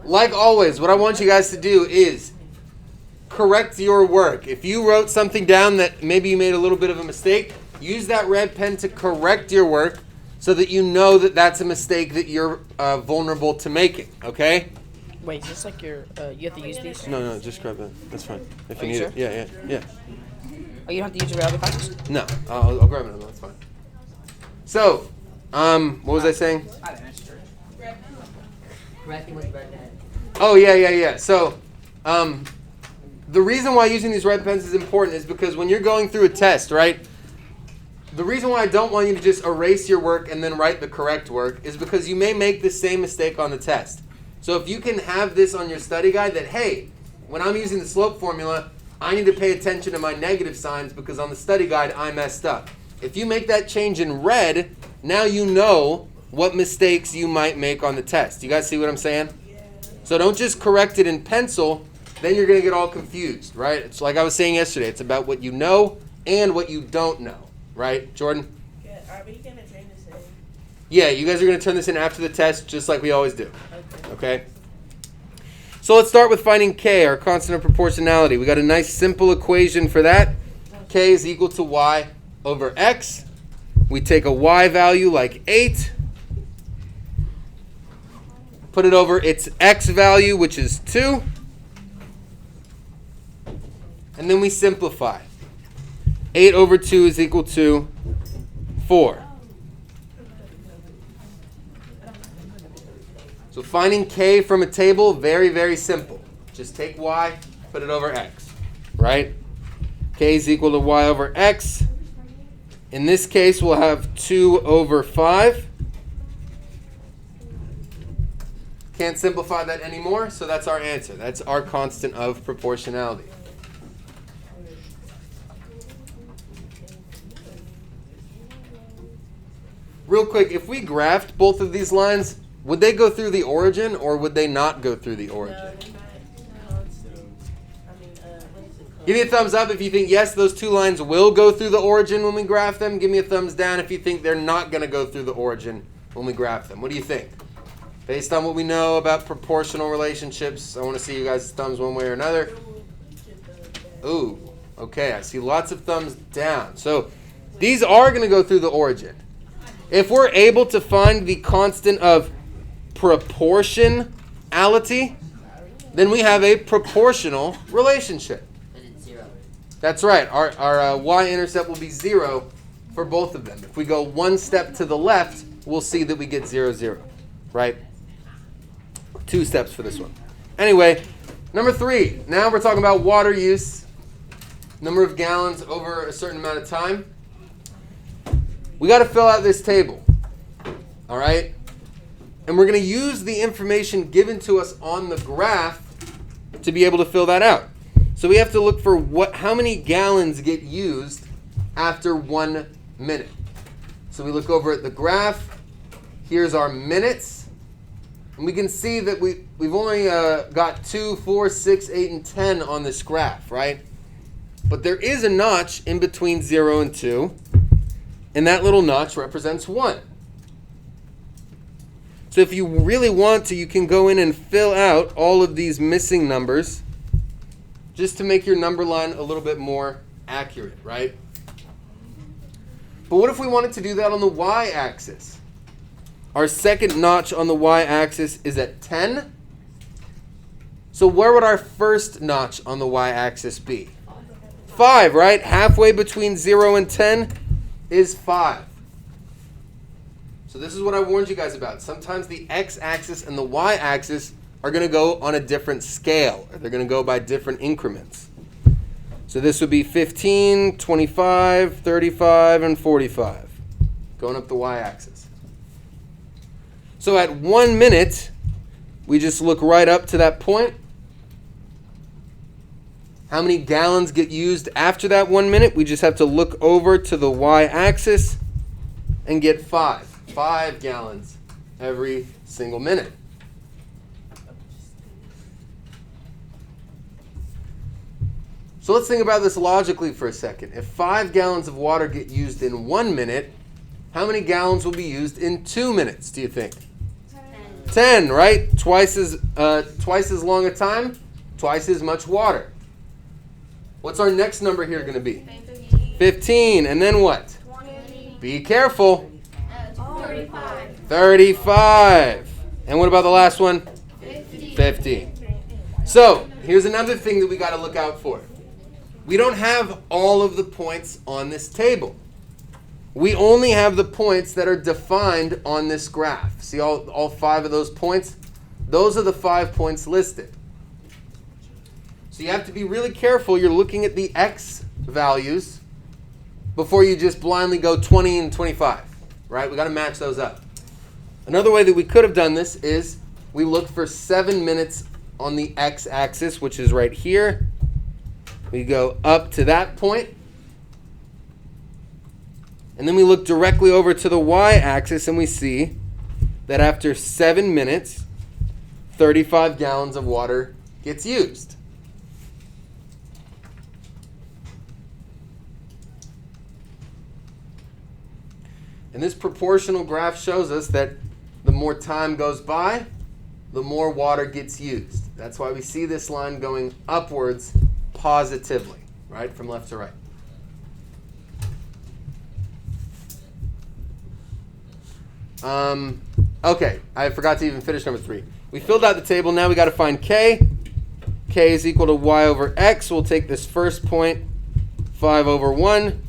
like always, what I want you guys to do is correct your work. If you wrote something down that maybe you made a little bit of a mistake, use that red pen to correct your work so that you know that that's a mistake that you're vulnerable to making, okay? Wait, is this like your, you have to use these? No, just grab that. That's fine. If Are you you need sure? it. Yeah. Oh, you don't have to use your other classes? No, I'll grab it. That's fine. So, what was I saying? Correcting with red pen. Oh, yeah. So, the reason why using these red pens is important is because when you're going through a test, right? The reason why I don't want you to just erase your work and then write the correct work is because you may make the same mistake on the test. So if you can have this on your study guide that, hey, when I'm using the slope formula, I need to pay attention to my negative signs because on the study guide I messed up. If you make that change in red, now you know what mistakes you might make on the test. You guys see what I'm saying? So don't just correct it in pencil, then you're going to get all confused, right? It's like I was saying yesterday, it's about what you know and what you don't know, right, Jordan? Yeah, are we going to turn this in? Yeah, you guys are going to turn this in after the test just like we always do, okay? So let's start with finding K, our constant of proportionality. We got a nice simple equation for that. K is equal to Y over X. We take a Y value like 8, put it over its X value, which is 2, and then we simplify. 8 over 2 is equal to 4. So finding K from a table, very, very simple. Just take Y, put it over X, right? K is equal to Y over X. In this case, we'll have 2 over 5. Can't simplify that anymore, so that's our answer. That's our constant of proportionality. Real quick, if we graphed both of these lines, would they go through the origin or would they not go through the origin? Give me a thumbs up if you think, yes, those two lines will go through the origin when we graph them. Give me a thumbs down if you think they're not going to go through the origin when we graph them. What do you think? Based on what we know about proportional relationships, I want to see you guys' thumbs one way or another. Ooh, okay, I see lots of thumbs down. So these are going to go through the origin. If we're able to find the constant of proportionality, then we have a proportional relationship. And it's 0. That's right. Our Y-intercept will be 0 for both of them. If we go one step to the left, we'll see that we get 0, 0. Right? 2 steps for this one. Anyway, number 3. Now we're talking about water use. Number of gallons over a certain amount of time. We got to fill out this table. All right? And we're going to use the information given to us on the graph to be able to fill that out. So we have to look for how many gallons get used after 1 minute. So we look over at the graph. Here's our minutes. And we can see that we've only got 2, 4, 6, 8, and 10 on this graph, right? But there is a notch in between 0 and 2. And that little notch represents 1. So if you really want to, you can go in and fill out all of these missing numbers just to make your number line a little bit more accurate, right? But what if we wanted to do that on the y-axis? Our second notch on the y-axis is at 10. So where would our first notch on the y-axis be? 5, right? Halfway between 0 and 10 is 5. So this is what I warned you guys about. Sometimes the x-axis and the y-axis are going to go on a different scale. Or they're going to go by different increments. So this would be 15, 25, 35, and 45. Going up the y-axis. So at 1 minute, we just look right up to that point. How many gallons get used after that 1 minute? We just have to look over to the y-axis and get 5. 5 gallons every single minute. So let's think about this logically for a second. If 5 gallons of water get used in 1 minute, how many gallons will be used in 2 minutes, do you think? 10, right? Twice as long a time, twice as much water. What's our next number here going to be? 15. And then what? 20. Be careful. 35. 35. And what about the last one? 50. 50. So, here's another thing that we got to look out for. We don't have all of the points on this table. We only have the points that are defined on this graph. See all 5 of those points? Those are the 5 points listed. So you have to be really careful. You're looking at the x values before you just blindly go 20 and 25. Right? We got to match those up. Another way that we could have done this is we looked for 7 minutes on the x-axis, which is right here. We go up to that point. And then we look directly over to the y-axis and we see that after 7 minutes, 35 gallons of water gets used. And this proportional graph shows us that the more time goes by, the more water gets used. That's why we see this line going upwards positively, right, from left to right. Okay, I forgot to even finish number 3. We filled out the table. Now we got to find k. K is equal to y over x. We'll take this first point, 5 over 1,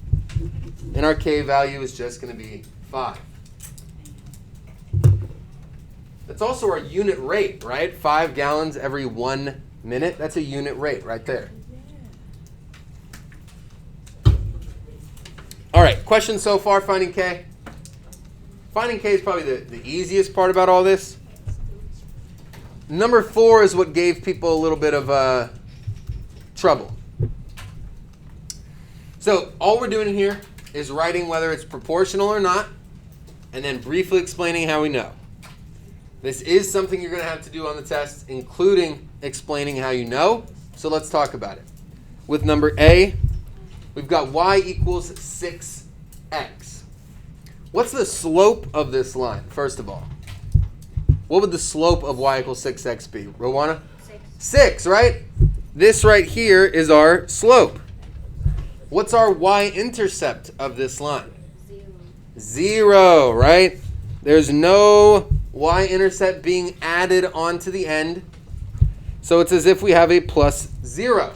and our k value is just going to be 5. That's also our unit rate, right? 5 gallons every 1 minute. That's a unit rate right there. All right, questions so far finding k? Finding k is probably the easiest part about all this. Number 4 is what gave people a little bit of trouble. So all we're doing here is writing whether it's proportional or not, and then briefly explaining how we know. This is something you're going to have to do on the test, including explaining how you know. So let's talk about it. With number A, we've got y equals 6x. What's the slope of this line, first of all? What would the slope of y equals 6x be? Rowana? 6, right? This right here is our slope. What's our y-intercept of this line? 0, right? There's no y-intercept being added onto the end. So it's as if we have a plus 0.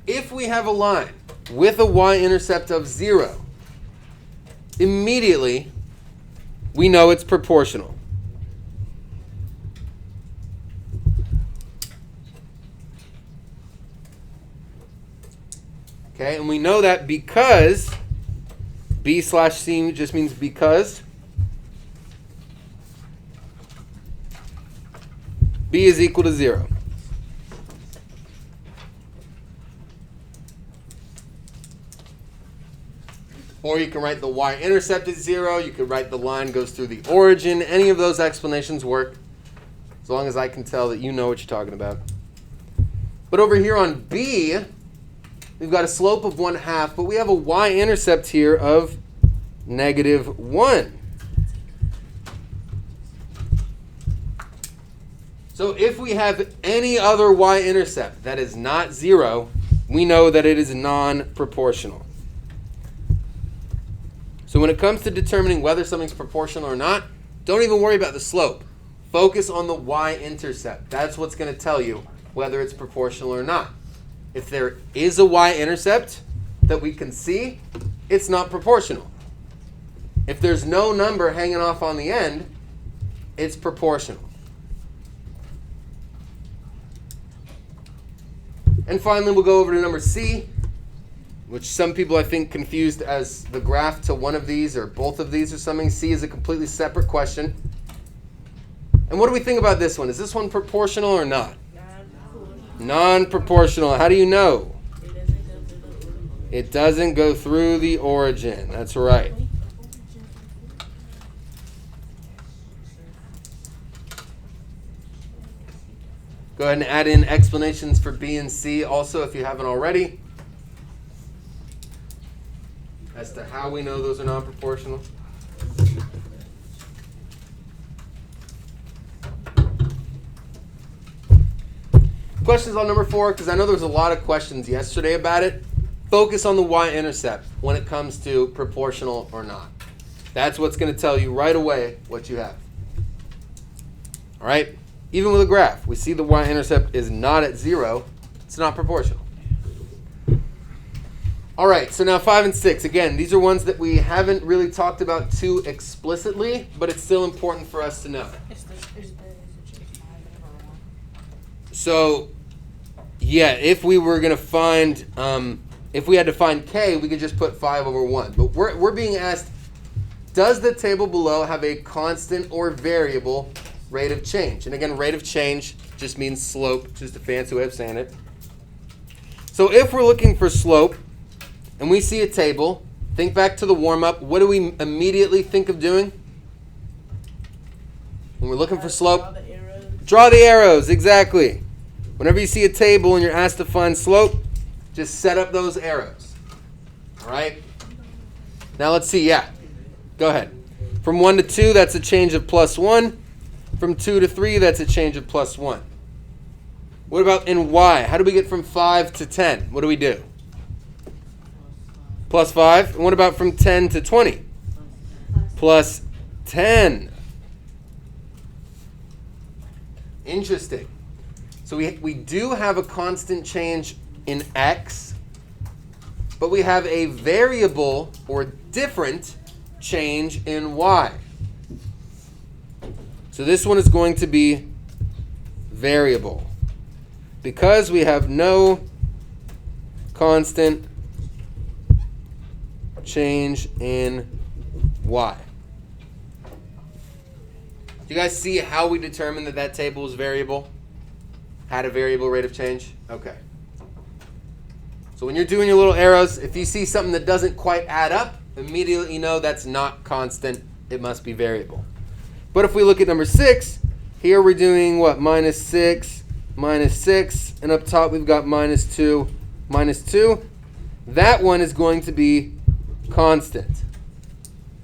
If we have a line with a y-intercept of 0, immediately we know it's proportional. Okay, and we know that because B/C just means because. B is equal to 0. Or you can write the y-intercept as 0. You could write the line goes through the origin. Any of those explanations work, as long as I can tell that you know what you're talking about. But over here on B, we've got a slope of 1/2, but we have a y-intercept here of -1. So if we have any other y-intercept that is not 0, we know that it is non-proportional. So when it comes to determining whether something's proportional or not, don't even worry about the slope. Focus on the y-intercept. That's what's going to tell you whether it's proportional or not. If there is a y-intercept that we can see, it's not proportional. If there's no number hanging off on the end, it's proportional. And finally, we'll go over to number C, which some people I think confused as the graph to one of these or both of these or something. C is a completely separate question. And what do we think about this one? Is this one proportional or not? Non-proportional. How do you know? It doesn't go through the origin. That's right. Go ahead and add in explanations for B and C also if you haven't already, as to how we know those are non-proportional. Questions on number 4, because I know there was a lot of questions yesterday about it. Focus on the y-intercept when it comes to proportional or not. That's what's going to tell you right away what you have. All right? Even with a graph, we see the y-intercept is not at 0. It's not proportional. All right, so now 5 and 6. Again, these are ones that we haven't really talked about too explicitly, but it's still important for us to know. So, yeah, if we were going to find, if we had to find k, we could just put 5 over 1. But we're being asked, does the table below have a constant or variable rate of change? And again, rate of change just means slope, just a fancy way of saying it. So if we're looking for slope, and we see a table, think back to the warm-up. What do we immediately think of doing? When we're looking for slope? Draw the arrows. Draw the arrows, exactly. Whenever you see a table and you're asked to find slope, just set up those arrows. All right? Now let's see, yeah. Go ahead. From 1 to 2, that's a change of +1. From 2 to 3, that's a change of +1. What about in y? How do we get from 5 to 10? What do we do? +5. And what about from 10 to 20? +10. Interesting. So we do have a constant change in x, but we have a variable or different change in y. So this one is going to be variable because we have no constant change in y. Do you guys see how we determined that that table is variable? Had a variable rate of change? Okay. So when you're doing your little arrows, if you see something that doesn't quite add up, immediately you know that's not constant. It must be variable. But if we look at number 6, here we're doing what? -6, -6, and up top we've got -2, -2. That one is going to be constant.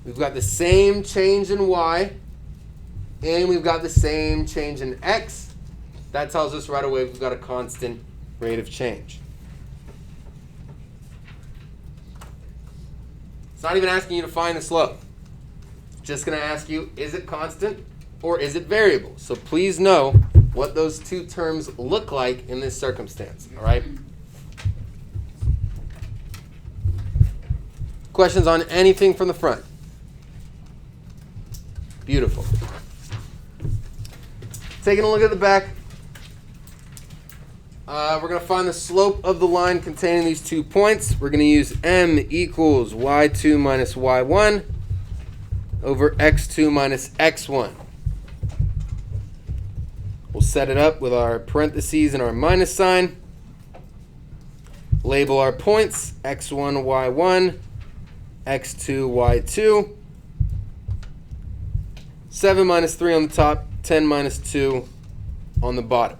We've got the same change in y, and we've got the same change in x. That tells us right away we've got a constant rate of change. It's not even asking you to find the slope. It's just going to ask you, is it constant or is it variable? So please know what those two terms look like in this circumstance, all right? Questions on anything from the front? Beautiful. Taking a look at the back. We're going to find the slope of the line containing these 2 points. We're going to use m equals y2 minus y1 over x2 minus x1. We'll set it up with our parentheses and our minus sign. Label our points, x1, y1, x2, y2. 7 minus 3 on the top, 10 minus 2 on the bottom.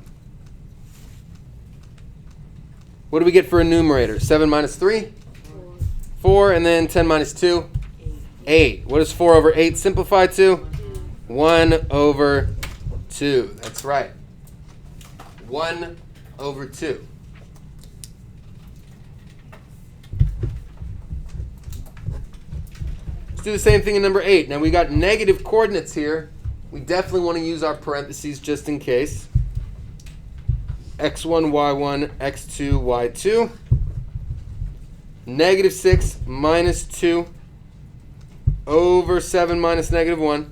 What do we get for a numerator? 7 minus 3? 4, and then 10 minus 2? 8. What does 4 over 8 simplify to? 1 over 2. That's right. 1 over 2. Let's do the same thing in number 8. Now we got negative coordinates here. We definitely want to use our parentheses just in case. x1, y1, x2, y2. Negative 6 minus 2 over 7 minus negative 1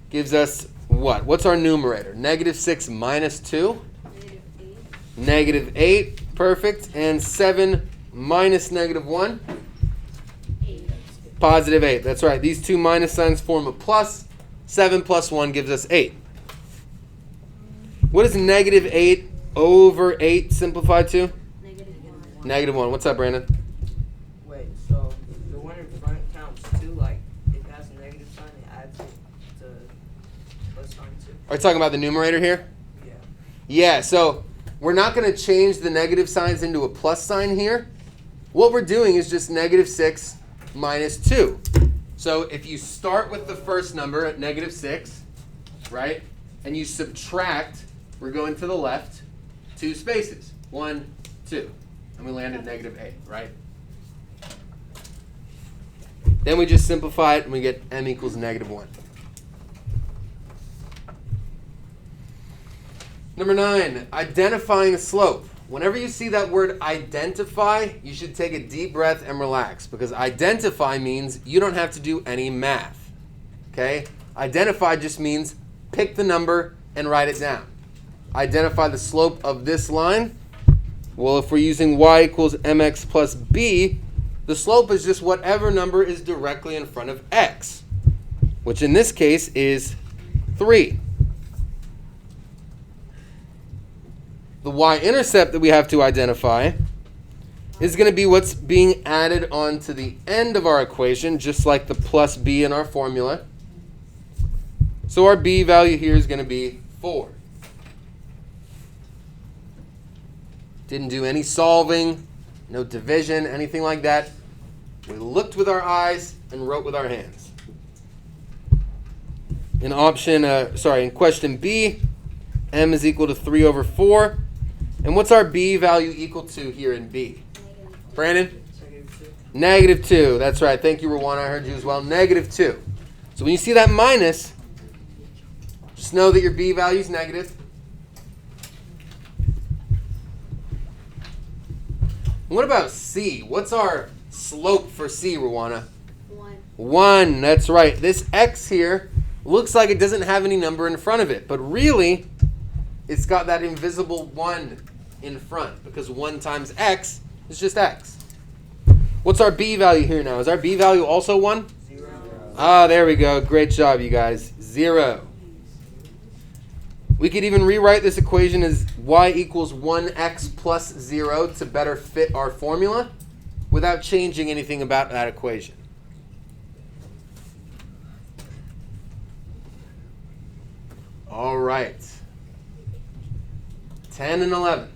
gives us what? What's our numerator? Negative 6 minus 2? Negative 8. Perfect. And 7 minus negative 1? Positive 8. That's right. These two minus signs form a plus. 7 plus 1 gives us 8. What is negative 8 over 8 simplified to? Negative 1. What's up, Brandon? Wait, so the one in front counts too? Like, if it has a negative sign, it adds it to plus sign too? Are you talking about the numerator here? Yeah. Yeah, so we're not going to change the negative signs into a plus sign here. What we're doing is just negative 6 minus 2. So if you start with the first number at negative 6, right? and you subtract, we're going to the left, 2 spaces. 1, 2. And we land at negative 8, right? Then we just simplify it and we get m equals negative 1. Number 9, identifying a slope. Whenever you see that word identify, you should take a deep breath and relax, because identify means you don't have to do any math. Okay? Identify just means pick the number and write it down. Identify the slope of this line. Well, if we're using y equals mx plus b, the slope is just whatever number is directly in front of x, which in this case is 3. The y-intercept that we have to identify is going to be what's being added onto the end of our equation, just like the plus b in our formula. So our b value here is going to be 4. Didn't do any solving, no division, anything like that. We looked with our eyes and wrote with our hands. In question B, m is equal to 3 over 4. And what's our b value equal to here in B? Brandon? Negative 2. That's right. Thank you, Rowan. I heard you as well. Negative 2. So when you see that minus, just know that your b value is negative. What about C? What's our slope for C, Rowana? 1. 1. That's right. This x here looks like it doesn't have any number in front of it, but really it's got that invisible 1 in front, because 1 times x is just x. What's our b value here now? Is our b value also 1? 0. Ah, there we go. Great job, you guys. 0. We could even rewrite this equation as y equals 1x plus 0 to better fit our formula without changing anything about that equation. All right. 10 and 11.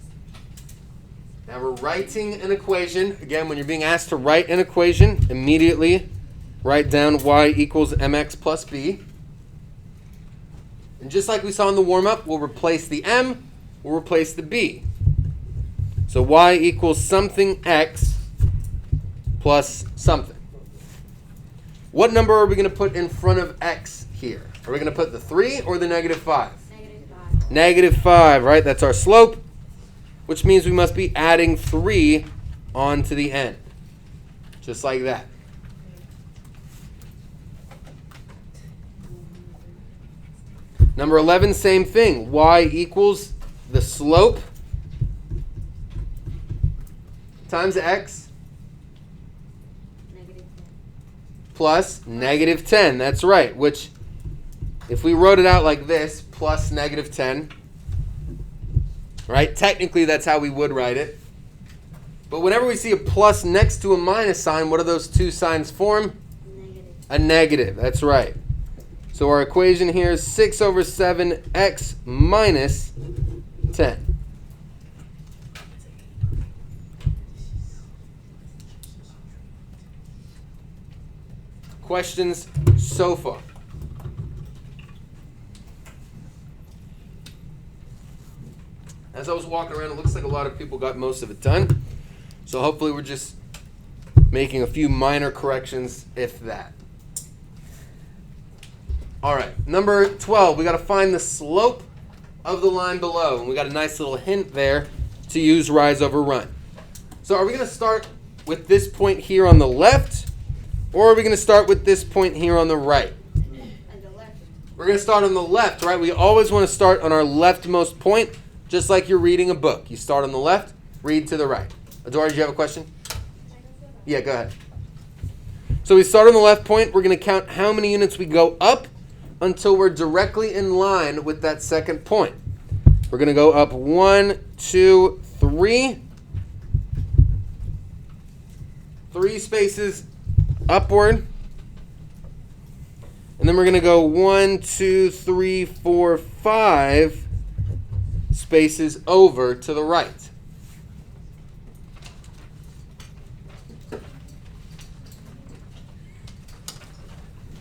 Now we're writing an equation. Again, when you're being asked to write an equation, immediately write down y equals mx plus b. And just like we saw in the warm-up, we'll replace the m, we'll replace the b. So y equals something x plus something. What number are we going to put in front of x here? Are we going to put the 3 or the negative 5? Negative 5. Negative 5, right? That's our slope, which means we must be adding 3 onto the end. Just like that. Number 11, same thing. Y equals the slope times x Negative 10. plus negative 10. That's right. Which, if we wrote it out like this, plus negative 10, right? Technically, that's how we would write it. But whenever we see a plus next to a minus sign, what do those two signs form? Negative. A negative. That's right. So our equation here is 6 over 7x minus 10. Questions so far? As I was walking around, it looks like a lot of people got most of it done. So hopefully we're just making a few minor corrections, if that. All right, number 12, we got to find the slope of the line below. And we got a nice little hint there to use rise over run. So are we going to start with this point here on the left, or are we going to start with this point here on the right? And the left. We're going to start on the left, right? We always want to start on our leftmost point, just like you're reading a book. You start on the left, read to the right. Adora, do you have a question? Yeah, go ahead. So we start on the left point. We're going to count how many units we go up until we're directly in line with that second point. We're going to go up 1, 2, 3. 3 spaces upward. And then we're going to go 1, 2, 3, 4, 5 spaces over to the right.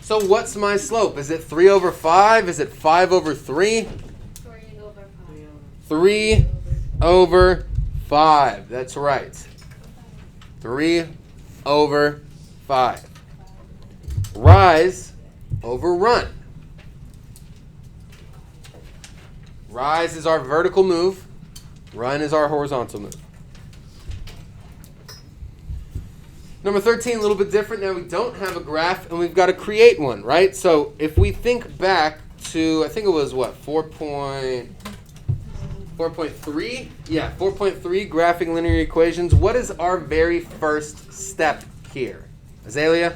So what's my slope? Is it 3 over 5? Is it 5 over 3? 3 over 5. 3 over 5. That's right. 3 over 5. Rise over run. Rise is our vertical move. Run is our horizontal move. Number 13, a little bit different. Now we don't have a graph, and we've got to create one, right? So if we think back to, I think it was what, 4.3? Yeah, 4.3, graphing linear equations. What is our very first step here? Azalea?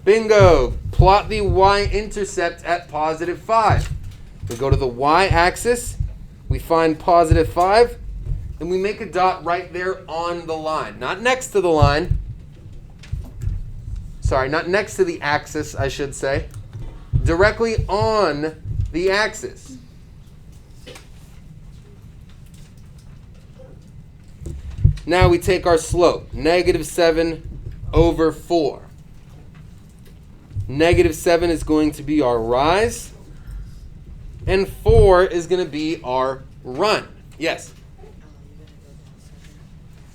Bingo! Plot the y-intercept at positive 5. We go to the y-axis, we find positive 5, and we make a dot right there on the line. Not next to the line. Sorry, not next to the axis, I should say. Directly on the axis. Now we take our slope, negative 7 over 4. Negative 7 is going to be our rise, and 4 is going to be our run. Yes?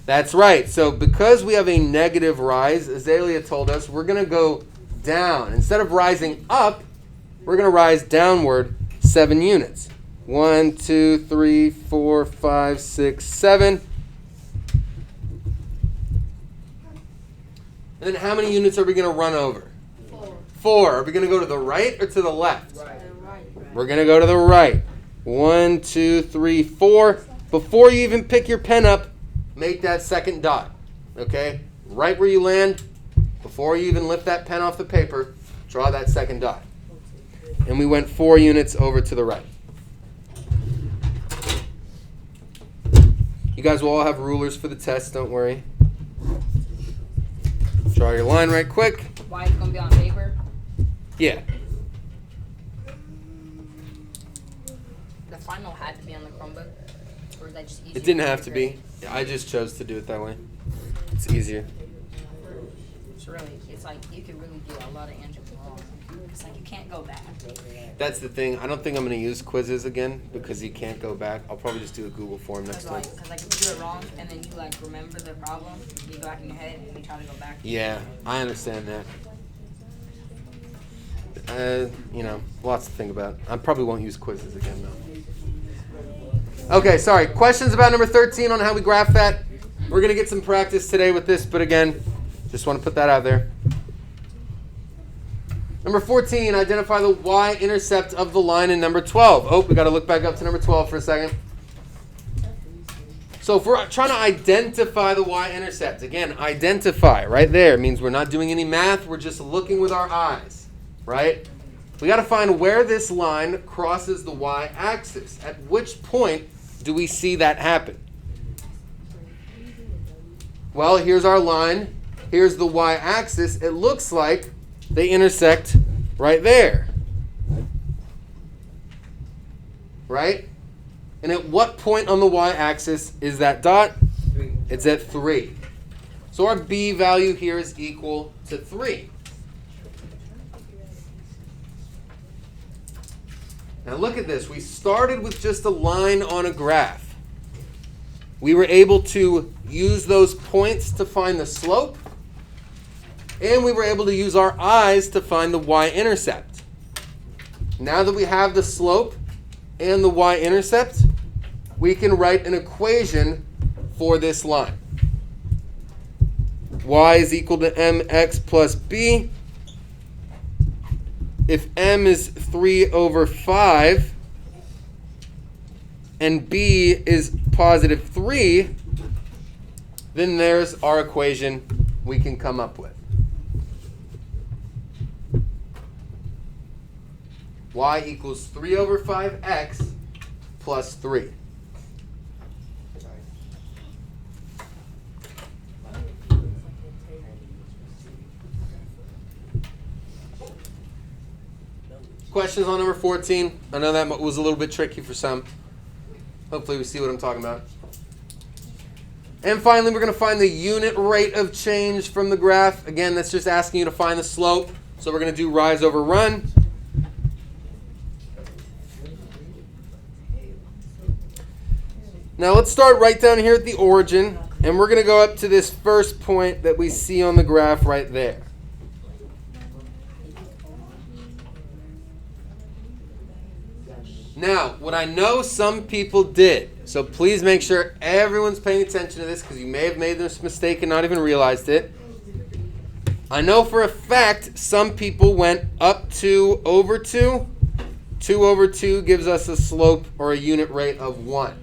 That's right. So because we have a negative rise, Azalea told us, we're going to go down. Instead of rising up, we're going to rise downward 7 units. 1, 2, 3, 4, 5, 6, 7. And then how many units are we going to run over? 4. 4. Are we going to go to the right or to the left? Right. We're going to go to the right. 1, 2, 3, 4. Before you even pick your pen up, make that second dot. Okay? Right where you land, before you even lift that pen off the paper, draw that second dot. And we went 4 units over to the right. You guys will all have rulers for the test, don't worry. Draw your line right quick. Why it's gonna be on paper? Yeah. The final had to be on the Chromebook, or is that just easier? It didn't have to be. I just chose to do it that way. It's easier. It's really, it's like you could really do a lot of answers wrong. It's like you can't go back. That's the thing. I don't think I'm going to use quizzes again because you can't go back. I'll probably just do a Google form next time. Because like if you do it wrong and then you like remember the problem, you go back in your head and you try to go back. Yeah, I understand that. Lots to think about. I probably won't use quizzes again, though. Okay, sorry. Questions about number 13 on how we graph that? We're going to get some practice today with this, but again, just want to put that out there. Number 14, identify the y-intercept of the line in number 12. Oh, we got to look back up to number 12 for a second. So if we're trying to identify the y-intercept, again, identify right there means we're not doing any math, we're just looking with our eyes, right? We got to find where this line crosses the y-axis. At which point do we see that happen? Well, here's our line. Here's the y-axis. It looks like they intersect right there. Right? And at what point on the y-axis is that dot? 3. It's at 3. So our b value here is equal to 3. Now look at this. We started with just a line on a graph. We were able to use those points to find the slope. And we were able to use our eyes to find the y-intercept. Now that we have the slope and the y-intercept, we can write an equation for this line. Y is equal to mx plus b. If m is 3 over 5 and b is positive 3, then there's our equation we can come up with. Y equals 3 over 5x plus 3. Questions on number 14? I know that was a little bit tricky for some. Hopefully we see what I'm talking about. And finally, we're going to find the unit rate of change from the graph. Again, that's just asking you to find the slope. So we're going to do rise over run. Now let's start right down here at the origin, and we're going to go up to this first point that we see on the graph right there. Now, what I know some people did, so please make sure everyone's paying attention to this because you may have made this mistake and not even realized it. I know for a fact some people went up 2 over 2. 2 over 2 gives us a slope or a unit rate of 1.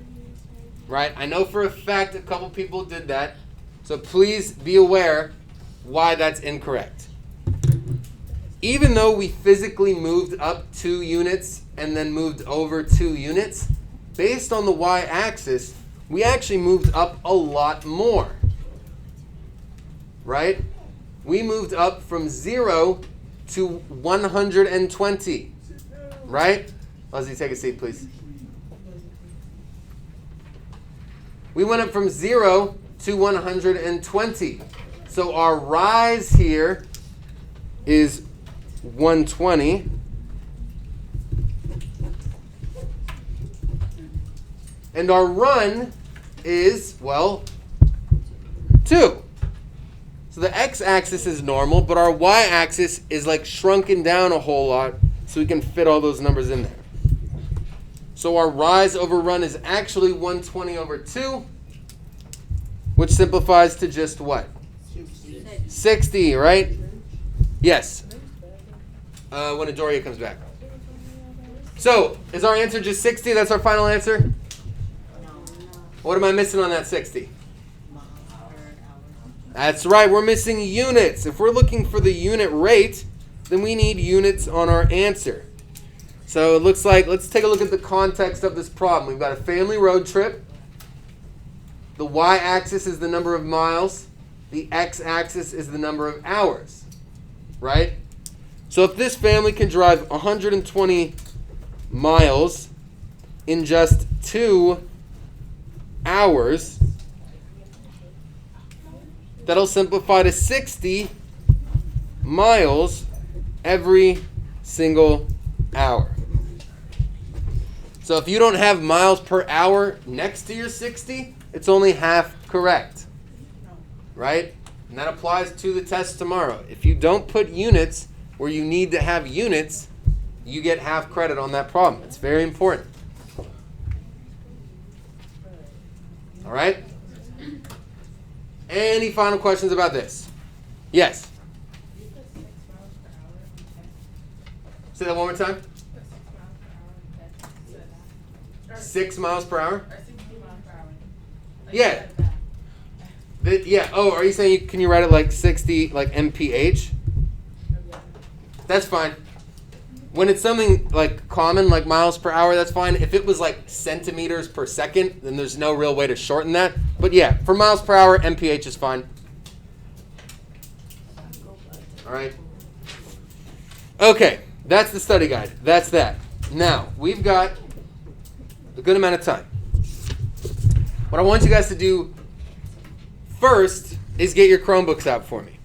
Right? I know for a fact a couple people did that. So please be aware why that's incorrect. Even though we physically moved up 2 units and then moved over 2 units, based on the y-axis, we actually moved up a lot more. Right? We moved up from 0 to 120. Right? Leslie, take a seat, please. We went up from 0 to 120. So our rise here is 120. And our run is, well, 2. So the x-axis is normal, but our y-axis is like shrunken down a whole lot so we can fit all those numbers in there. So our rise over run is actually 120 over 2, which simplifies to just what? 60, right? Yes. When Adoria comes back. So, is our answer just 60? That's our final answer? What am I missing on that 60? That's right, we're missing units. If we're looking for the unit rate, then we need units on our answer. So it looks like, let's take a look at the context of this problem. We've got a family road trip. The y-axis is the number of miles. The x-axis is the number of hours. Right? So if this family can drive 120 miles in just 2 hours, that'll simplify to 60 miles every single hour. So if you don't have miles per hour next to your 60, it's only half correct. Right? And that applies to the test tomorrow. If you don't put units where you need to have units, you get half credit on that problem. It's very important. All right? Any final questions about this? Yes? Say that one more time. 6 miles per hour? Yeah. Yeah. Oh, are you saying can you write it like 60, like mph? That's fine. When it's something like common, like miles per hour, that's fine. If it was like centimeters per second, then there's no real way to shorten that. But yeah, for miles per hour, mph is fine. All right. Okay, that's the study guide. That's that. Now, we've got a good amount of time. What I want you guys to do first is get your Chromebooks out for me.